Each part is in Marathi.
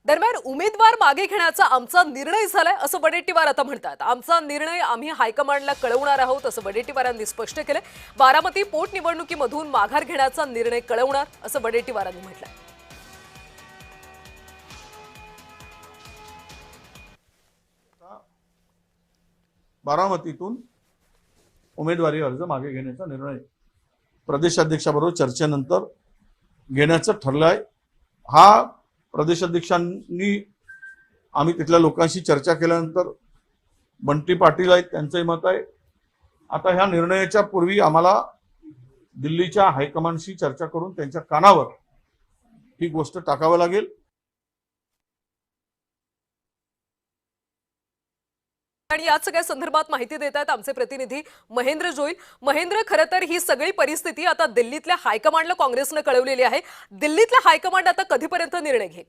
दरम्यान उमेदवार मागे घेण्याचा आमचा निर्णय झालाय असं वडेट्टीवार आता म्हणतात। आमचा निर्णय आम्ही हायकमांडला कळवणार आहोत असं वडेट्टीवारांनी स्पष्ट केलं। बारामती पोटनिवडणुकीमधून माघार घेण्याचा निर्णय कळवणार असं वडेट्टीवारांनी म्हटलंय। बारामतीतून उमेदवारी अर्ज मागे घेण्याचा निर्णय प्रदेशाध्यक्षाबरोबर चर्चेनंतर घेण्याचं ठरलंय। हा प्रदेशाध्यक्षांनी आम्ही तिथल्या लोकांशी चर्चा केल्यानंतर बंटी पाटील आहेत त्यांचंही मत आहे। आता ह्या निर्णयाच्या पूर्वी आम्हाला दिल्लीच्या हायकमांडशी चर्चा करून त्यांच्या कानावर ही गोष्ट टाकावी लागेल। आणि या सगळ्या संदर्भात माहिती देत आहेत आमचे प्रतिनिधी महेंद्र जोईल। महेंद्र, खरं तर ही सगळी परिस्थिती आता दिल्लीतल्या हायकमांडला काँग्रेसने कळवलेली आहे। दिल्लीतला हायकमांड आता कधीपर्यंत निर्णय घेईल?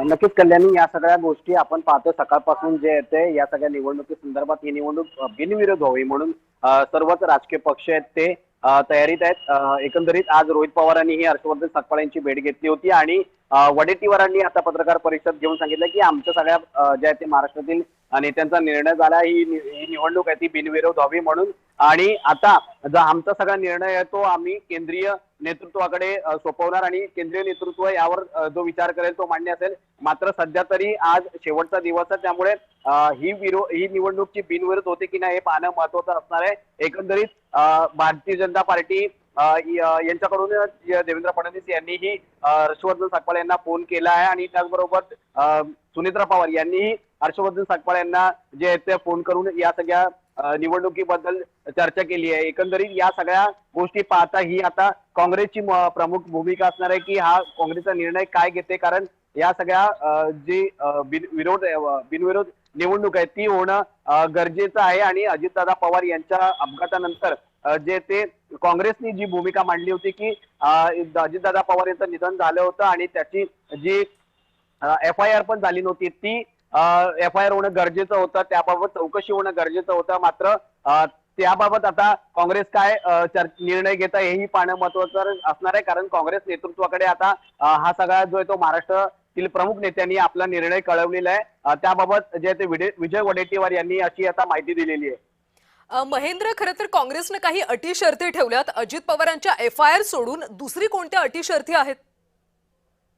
नक्कीच कल्याणी, या सगळ्या गोष्टी आपण पाहतो सकाळपासून जे येते या सगळ्या निवडणुकी संदर्भात ही निवडणूक बिनविरोध व्हावी म्हणून सर्वच राजकीय पक्ष आहेत ते तयारीत आहेत। एकंदरीत आज रोहित पवारांनी ही हर्षवर्धन सकपाळ यांची भेट घेतली होती आणि वडेट्टीवारांनी आता पत्रकार परिषद घेऊन सांगितलं की आमच्या सगळ्या ज्या ते महाराष्ट्रातील नेत्यांचा निर्णय झाला ही निवडणूक आहे ती बिनविरोध व्हावी म्हणून। आणि आता जो आमचा सगळा निर्णय आहे तो आम्ही केंद्रीय नेतृत्वाकडे सोपवणार आणि केंद्रीय नेतृत्व यावर जो विचार करेल तो मान्य असेल। मात्र सध्या तरी आज शेवटचा दिवस आहे त्यामुळे ही निवडणूकची बिनविरोध होते की नाही हे पाहणं महत्त्वाचं असणार आहे। एकंदरीत भारतीय जनता पार्टी यांच्याकडून देवेंद्र फडणवीस यांनीही हर्षवर्धन सकपाळ यांना फोन केला आहे आणि त्याचबरोबर सुनेत्रा पवार यांनीही हर्षवर्धन सकपाळ यांना जे ते फोन करून या सगळ्या निवडणुकीबद्दल चर्चा केली आहे। एकंदरीत या सगळ्या गोष्टी पाहता ही आता काँग्रेसची प्रमुख भूमिका असणार आहे की हा काँग्रेसचा निर्णय काय घेते, कारण या सगळ्या जी बिनविरोध निवडणूक आहे ती होणं गरजेचं आहे। आणि अजितदादा पवार यांच्या अपघातानंतर जे ते काँग्रेसनी जी भूमिका मांडली होती की अजितदादा पवार यांचं निधन झालं होतं आणि त्याची जी FIR पण झाली नव्हती ती FIR होणं गरजेचं होतं, त्याबाबत चौकशी होणं गरजेचं होतं। मात्र त्याबाबत आता काँग्रेस काय निर्णय घेत आहे हेही पाहणं महत्त्वाचं असणार आहे, कारण काँग्रेस नेतृत्वाकडे आता हा सगळा जो आहे तो महाराष्ट्रातील प्रमुख नेत्यांनी आपला निर्णय कळवलेला आहे। त्याबाबत जे ते विजय वडेट्टीवार यांनी अशी आता माहिती दिलेली आहे। महेंद्र, खरं तर काँग्रेसने काही अटी शर्ती ठेवल्यात। अजित पवारांच्या FIR सोडून दुसरी कोणत्या अटी शर्ती आहेत?